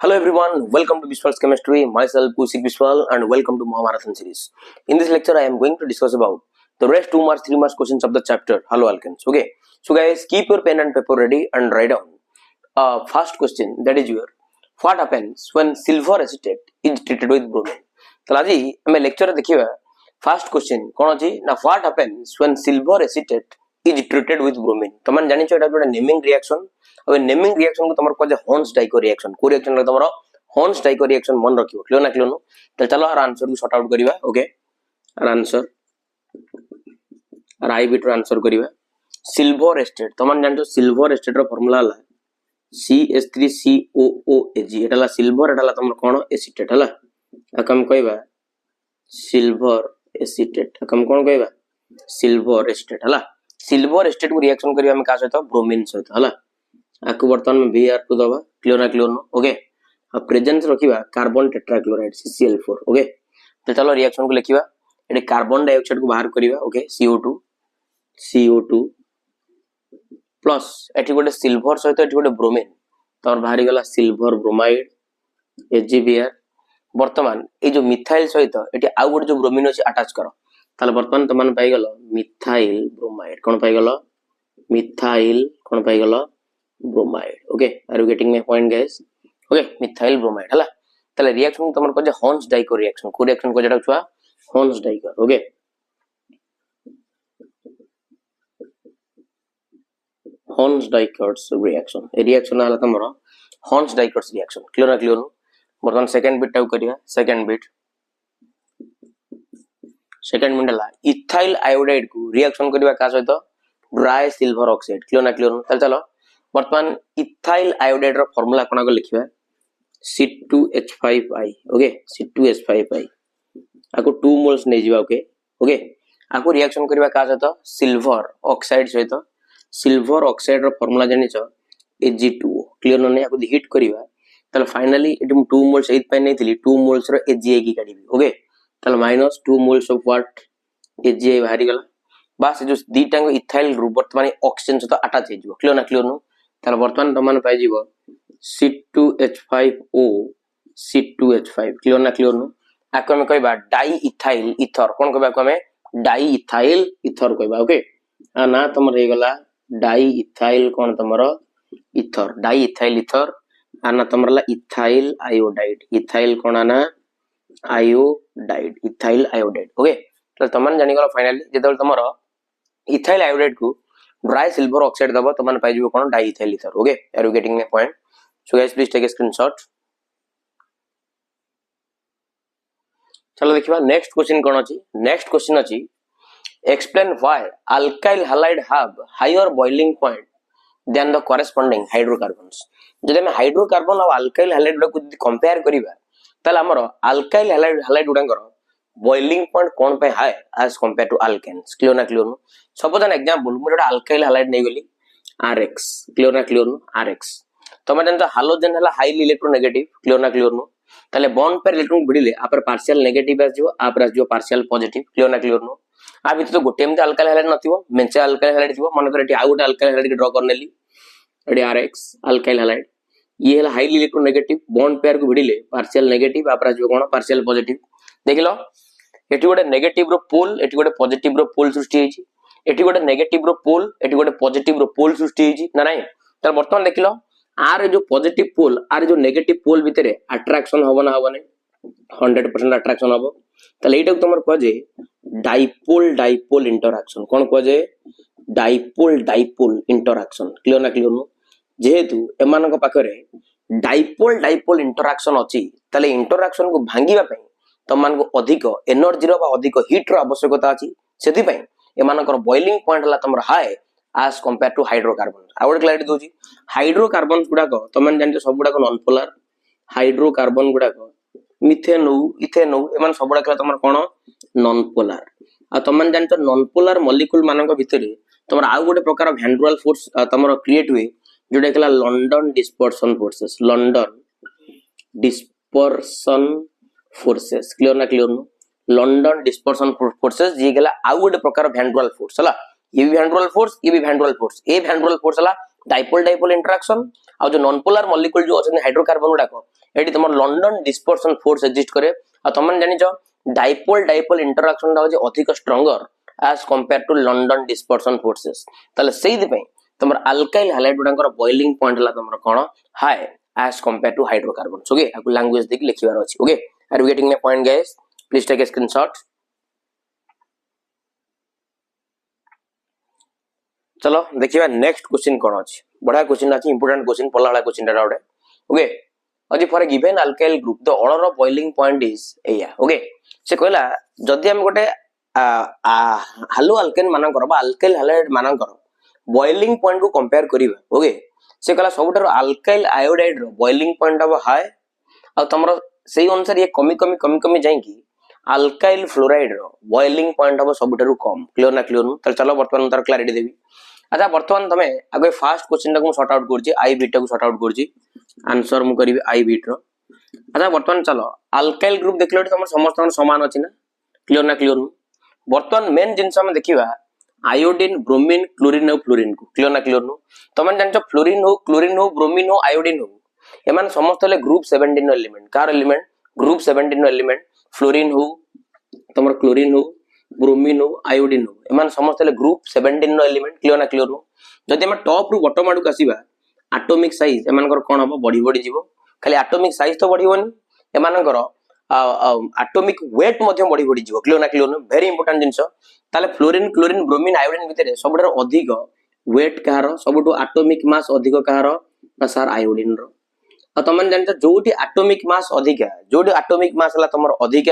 Hello everyone, welcome to Biswal's Chemistry. Myself Kusik Biswal and welcome to Mahamarathon series. In this lecture, I am going to discuss about the rest 2 marks, 3 marks questions of the chapter Hello Alkenes. Okay, so guys, keep your pen and paper ready and write down. First question, that is your what happens when silver acetate is treated with bromine. तो आज हमें lecture देखिए first question कौन अछि ना what happens when silver acetate is treated with bromine. तमन जानि छ एटा गोटे नेमिंग रिएक्शन. अब नेमिंग रिएक्शन को तमर को हॉर्न्स डाइको रिएक्शन को रिएक्शन रे तमरो हॉर्न्स डाइको रिएक्शन मन रखियो. क्लियर ना क्लियर नो. तो चलो आर आंसर को सॉर्ट आउट करिवा. ओके, आर आंसर आर आई बिट आंसर करिवा. सिल्वर एसिटेट तमन जानि छ सिल्वर एसिटेट रो फार्मूला हला CH3COOAG. एटाला सिल्वर एटाला तमर कोन एसिटेट हला आकम कहबा सिल्वर एसिटेट. आकम कोन कहबा सिल्वर एसिटेट हला. सिल्वर एसिटेट को रिएक्शन करिया हम का सहित ब्रोमीन सहित हला. आकु वर्तमान में Br2 दबा. क्लियर ना क्लियर नो. ओके, अब प्रेजेंस रखिबा कार्बन टेट्राक्लोराइड CCl4. ओके, तो चलो रिएक्शन को लिखिबा. एटे कार्बन डाइऑक्साइड को बाहर करिबा. ओके, CO2 प्लस एठी गोटे सिल्वर सहित एठी गोटे ब्रोमीन तोर बाहरी गला सिल्वर ब्रोमाइड AgBr. वर्तमान ए जो मिथाइल सहित एठी आ गोटे जो ब्रोमीन अछि अटैच करो. ताले वर्तमान तमन पाई गलो मिथाइल ब्रोमाइड. कोन पाई गलो मिथाइल कोन पाई गलो bromide. Okay, are you getting my point guys. Okay, methyl bromide हला. ताले रिएक्शन तमन को जे हॉर्न्स डाइको रिएक्शन को रिएक्शन को जेटा छुआ Hunsdiecker. Okay, Hunsdiecker's reaction ए रिएक्शन आला तमरो हॉर्न्स डाइकर्स रिएक्शन. क्लियर ना क्लियर नो. वर्तमान सेकंड बिट टाउ करिया. सेकंड बिट हला इथाइल आयोडाइड को रिएक्शन करबा का सहित ड्राई सिल्वर ऑक्साइड. क्लियर ना क्लियर नो. चलो वर्तमान इथाइल आयोडाइड रो फार्मूला कोना को लिखिबा C2H5I. ओके, C2H5I आको 2 मोल्स नै जिबा. ओके, आको रिएक्शन करबा का सहित सिल्वर ऑक्साइड सहित. सिल्वर ऑक्साइड रो फार्मूला जानि छ Ag2O. क्लियर नो. नै आको हिट करबा तले फाइनली एट 2 मोल्स 8 पे नै थिली 2 मोल्स रो AgA की काढिबी. ओके, तले minus 2 moles of what AgA बाहरी गला. बस जो दीटा को इथाइल ग्रुप वर्तमान ऑक्सीजन सहित अटैच हे जिवो. क्लियर ना क्लियर नो. तले वर्तमान तमन पाई जिवो C2H5O C2H5. क्लियर ना क्लियर नो. आको हम कहबा डाई इथाइल ईथर. कोन कहबा को हम डाई इथाइल ईथर कहबा. ओके, आ ना तमर हे गला डाई इथाइल कोन तमरो ईथर. डाई इथाइल ईथर आना तमरला इथाइल आयोडाइड. इथाइल कोन आना आयोडाइड. Ethyl iodide. ओके, तो तमन जानि गला फाइनली जेतल तमरो इथाइल आयोडाइड को ड्राई सिल्वर ऑक्साइड दबो तमन पाई जिवो कोन diethyl ether. Okay, are you getting my point. So guys please take a screenshot. चलो देखिबा नेक्स्ट क्वेश्चन कोन अछि. नेक्स्ट क्वेश्चन अछि explain why alkyl halide have higher boiling point than the corresponding hydrocarbons. जदि हम hydrocarbon और alkyl halide को compare करिबा तले हमर अल्काइल हैलाइड गुडांकर बॉइलिंग पॉइंट कोन पे high as compare to alkanes. Clear ना clear no. Suppose an example मु जोटा अल्काइल हैलाइड नै गली RX. क्लियर ना क्लियर नो. RX तमे जन हालोजन हला हाईली इलेक्ट्रोनेगेटिव. क्लियर ना क्लियर नो. तले बॉन्ड पर इलेक्ट्रॉन भिडिले आपर पार्शियल नेगेटिव आस जिवो आपर आस जिवो पार्शियल पॉजिटिव. क्लियर ना क्लियर नो. आ भीतर तो गोटे एमते अल्काइल हैलाइड नथिवो मेंचे अल्काइल हैलाइड थिवो. मन कर एटी आ गोटे अल्काइल हैलाइड के ड्रा करनेली एडी RX अल्काइल हैलाइड. ये हला हाईली इलेक्ट्रोनेगेटिव बॉन्ड पेयर को भिडिले पार्शियल नेगेटिव आपर आस जिवो कोन पार्शियल पॉजिटिव. देखिलो एटी गोटे नेगेटिव रो पोल एटी गोटे पॉजिटिव रो पोल सृष्टि हेची. एटी गोटे नेगेटिव रो पोल एटी गोटे पॉजिटिव रो पोल सृष्टि हेची ना नाही. त वर्तमान देखिलो आर जो पॉजिटिव पोल आर जो नेगेटिव पोल भितरे अट्रैक्शन होबो ना होबो नै 100% अट्रैक्शन होबो. तले एटा तमर को जे डाइपोल डाइपोल इंटरैक्शन. कोन को जे डाइपोल डाइपोल इंटरैक्शन. क्लियर ना क्लियर नो. जेहेतु एमान को पाखरे डाइपोल डाइपोल इंटरैक्शन अछि तले इंटरैक्शन को भांगीबा पई तमान को अधिक एनर्जी रो बा अधिक हीट रो आवश्यकता अछि. सेति पई एमान को बॉइलिंग पॉइंट हला तमर high as compared to hydrocarbon. आउट क्लैरिटी दोजी हाइड्रोकार्बन गुडा को तमन जान सब गुडा को नॉन पोलर. हाइड्रोकार्बन गुडा को मिथेनो इथेनो एमान सब गुडा तमर कोन नॉन पोलर. आ तमन जान नॉन पोलर मॉलिक्यूल मानन को भितरे तमर आ गोटे प्रकार वैन डर वाल्स फोर्स तमर क्रिएट हुए जोटा कला London dispersion forces. London dispersion forces. Clear ना clear no. London dispersion forces जे गला आ गोटे प्रकार वैन डर वाल्स फोर्स हला. ये भी वैन डर वाल्स फोर्स ये भी van der Waals force. A van der Waals force हला डाइपोल डाइपोल इंटरेक्शन आ जो नॉन पोलर मॉलिक्यूल जो अछन हाइड्रोकार्बन गुडाक एटी तुम लंडन डिस्पर्सन फोर्स एक्जिस्ट करे आ तुम जानिछ डाइपोल डाइपोल इंटरेक्शन टा हो अधिक stronger as compare to London dispersion forces ताले सेहि पई तुम अल्काइल हैलाइड गुडाकर बॉइलिंग पॉइंट हला तुम कोन high as compare to hydrocarbon okay आपको लैंग्वेज देख लिखिबार अछि okay are you getting my point guys please take a screenshot चलो देखिबा नेक्स्ट क्वेश्चन कोन अछि बड़ा क्वेश्चन अछि इंपोर्टेंट क्वेश्चन पल्ला वाला क्वेश्चन टा ओके अजी for a given alkyl group the order of boiling point is एया ओके से कहला जदी हम गोटे हालो अल्केन मानकर बा अल्काइल हैलाइड मानकर बॉइलिंग पॉइंट को कंपेयर करिबा ओके से कहला सबुटर अल्काइल आयोडाइड रो बॉइलिंग पॉइंट अब हाई आ तमरो सेही अनुसार ये कमी जाई कि अल्काइल फ्लोराइड रो बॉइलिंग पॉइंट अब सबुटर कम क्लियर ना क्लियर न चलो वर्तमान तार क्लैरिटी देबी अच्छा वर्तमान तमे आगे फास्ट क्वेश्चन टा को सॉर्ट आउट करछि आई बीट को सॉर्ट आउट करछि आंसर मु करिवि आई बीट रो अच्छा वर्तमान चलो अल्काइल ग्रुप देखलो तमर समस्त समान अछि ना क्लियर न वर्तमान मेन जिंस हम देखिबा आयोडीन ब्रोमीन क्लोरीन और फ्लोरीन को क्लियर न तमन जानछो फ्लोरीन हो ब्रोमीन हो आयोडीन हो एमान समस्त ले ग्रुप 17 नो एलिमेंट कार एलिमेंट ग्रुप 17 नो एलिमेंट फ्लोरीन हो तमर क्लोरीन हो ब्रोमीन हो आयोडीन हो एमान समस्त ले ग्रुप 17 नो एलिमेंट क्लियर न जदि हम टॉप रु बॉटम आडू आसीबा एटॉमिक साइज एमानकर कोन हबो बढ़ी जीवो खाली एटॉमिक साइज तो बढ़िबोनी एमानकर एटॉमिक वेट मध्य बढ़ी जीवो क्लियर न वेरी इंपोर्टेंट जिंस ताले फ्लोरीन क्लोरीन ब्रोमीन आयोडीन भितरे सबुठार अधिक वेट कहार सबुठु एटॉमिक मास अधिक कहार ना सर आयोडीन रो आ तमन जानछ जोटी एटॉमिक मास अधिक जोटी एटॉमिक मास हला तमर अधिक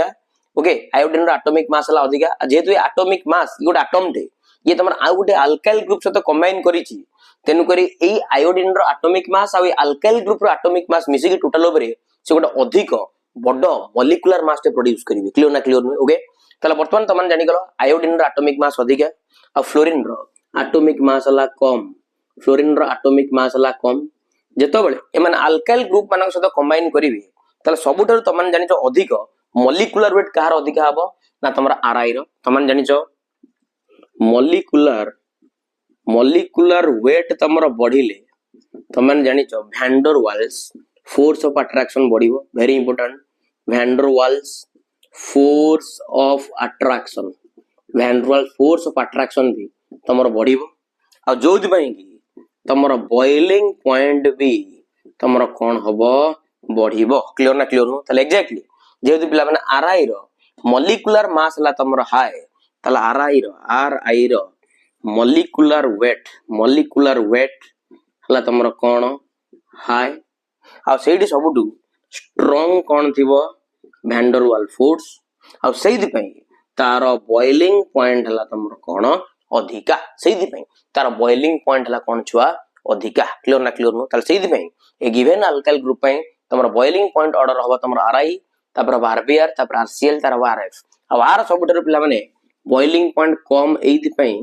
ओके आयोडीन रो एटॉमिक मास हला अधिक जेतु एटॉमिक मास गोटे एटॉम टे ये तमर आ गोटे अल्काइल ग्रुप सहित कंबाइन करिछि तेनु करी एई आयोडीन रो एटॉमिक मास आ अल्काइल ग्रुप रो एटॉमिक मास मिसी के टोटल ओवरे से गोटे अधिक बड़ मॉलिक्यूलर मास टे प्रोड्यूस करिवे क्लियर न ओके तले वर्तमान तमन जानि गलो आयोडीन रो एटॉमिक मास अधिक आ फ्लोरीन रो एटॉमिक मास हला कम फ्लोरीन रो एटॉमिक मास हला कम जेतो बेले एमान अल्काइल ग्रुप मानक सहित कंबाइन करिवे तले सबुठार तमन जानिछो अधिक मॉलिक्यूलर वेट कहार अधिक हबो ना तमरा आरआई रो तमन जानिछो मॉलिक्यूलर वेट तमरा बढ़िले तमन जानिछो van der Waals force of attraction बढ़िबो very important van der Waals force of attraction van der Waals force of attraction भी तमरा बढ़िबो आ जोथि पई कि तमरा बॉइलिंग पॉइंट भी तमरा कोन हबो बढ़िबो क्लियर न तले एग्जैक्टली जेहेतु पिला माने आरआई रो मॉलिक्यूलर मास ला तमरा हाई तले आरआई रो मॉलिक्यूलर वेट हला तमरा कोन हाई आ सेठी सबुटू स्ट्रांग कोन थिबो वैन डर वाल्स फोर्स आ सेठी पई तार बॉइलिंग पॉइंट हला तमरा कोन अधिका सेठी पई तार बॉइलिंग पॉइंट हला कोन छुआ अधिका क्लियर न ताल सेठी पई ए गिवन अल्काइल ग्रुप पई तमरा बॉइलिंग पॉइंट ऑर्डर हबो तमरा आरआई तापर आरबीआर तापर आरसीएल तार आरएफ आ आर सबुटर पिला माने बॉइलिंग पॉइंट कम एथि पई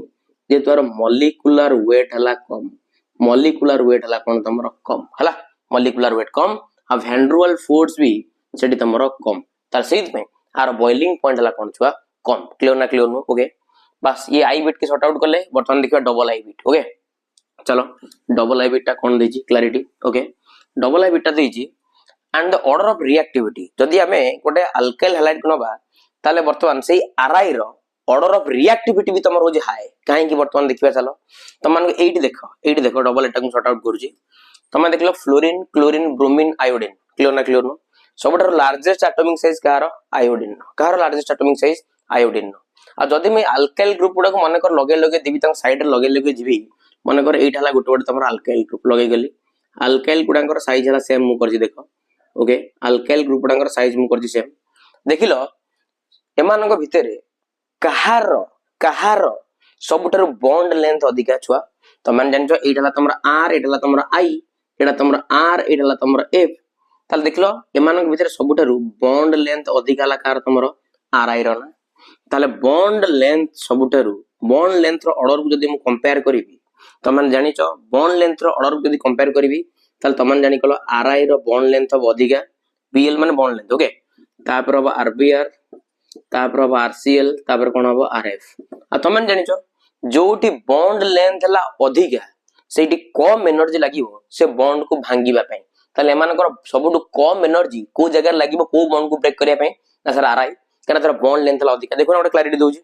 जे तोर मॉलिक्यूलर वेट हला कम मॉलिक्यूलर वेट हला कोन तमरा कम हला मॉलिक्यूलर वेट कम आ वैन डर वाल्स फोर्स भी सेठी तमरा कम तार सेthi पई आर बॉइलिंग पॉइंट हला कोन छुआ कम क्लियर न ओके बस ये आई बिट के सॉर्ट आउट करले वर्तमान देखिबा डबल आई बिट ओके चलो डबल आई बिट ता कोन देछि clarity okay double I bit ता देछि and the order of reactivity जदि हमें गोटे अल्काइल हैलाइड कोनबा ताले वर्तमान सेही आरआई रो ऑर्डर ऑफ रिएक्टिविटी भी तमर होजे हाई काहे कि वर्तमान देखिबा चलो तमन एठी देखो डबल एटा को सॉर्ट आउट करूची तमे देखलो fluorine chlorine bromine iodine clear न सबटर लार्जेस्ट एटॉमिक साइज कार आयोडीन कार लार्जेस्ट एटॉमिक साइज आयोडीन आ जदि मैं अल्काइल ग्रुप गुडा को माने कर लगे देबी तंग साइड रे लगे जीवी माने कर एटा हला गोटे तमर अल्काइल ग्रुप लगे गली अल्काइल गुडांकर साइज हला सेम मु करजी देखो ओके अल्काइल ग्रुप गुडांकर साइज मु करजी सेम देखिलो एमानक भितरे कहार सबुटर बॉन्ड लेंथ अधिका छुआ तो मान जानछो एटा हला तमर आर एटा हला तमर आई एटा तमर आर एटा हला तमर एफ ताल देखलो एमानक भितरे सबुटर बॉन्ड लेंथ अधिका हला कार तमर आर आई रो ना ताले बॉन्ड लेंथ सबुटर बॉन्ड लेंथ रो ऑर्डर को जदी मु कंपेयर करिवि तो मान जानिछो बॉन्ड लेंथ रो ऑर्डर को जदी कंपेयर करिवि ताल तमन जानि कलो आर आई रो बॉन्ड लेंथ अब अधिका बीएल माने बॉन्ड लेंथ ओके तापर अब आरबीआर तापर अब आरसीएल तापर कोन अब आरएफ आ तमन जानिछो जोटी बॉन्ड लेंथ हला अधिका ସେଇଠି କମ ଏନର୍ଜି ଲାଗିବ ସେ ବଣ୍ଡ को ଭାଙ୍ଗିବା ପାଇଁ ତାହେଲେ ଏମାନଙ୍କର ସବୁଠୁ କମ ଏନର୍ଜି କୋଉ ଜାଗାରେ ଲାଗିବ କୋଉ ବଣ୍ଡ को ବ୍ରେକ୍ କରିବା ପାଇଁ ନା सर आरआई କାରଣ ତାର ବଣ୍ଡ ଲେନ୍ଥ ହେଲା ଅଧିକା ଦେଖो ଗୋଟେ କ୍ଲାରିଟି ଦଉଛି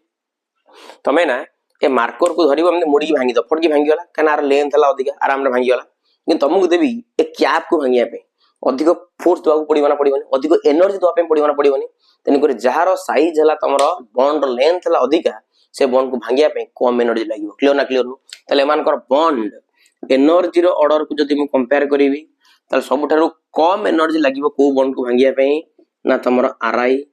ତମେ ନା ए मार्कर को धरिबो हमने मुड़ी भांगी दो फटकी भांगी गला काना आर लेंथ हला अधिक आराम रे भांगी गला कि तुमको देबी ए कैप को भांगिया पे अधिक फोर्स दवा पड़िबो ना पड़िबोनी अधिक एनर्जी दवा पे पड़िबो ना पड़िबोनी तेन करे जहार साइज हला तमरो बॉन्ड लेंथ हला अधिक से बॉन्ड को भांगिया पे कम एनर्जी लागिबो क्लियर ना क्लियर नु तले मानकर बॉन्ड एनर्जी रो ऑर्डर को जदी मु कंपेयर करिवि तले सबठारु कम एनर्जी लागिबो को बॉन्ड को भांगिया पे ना तमरो आरआई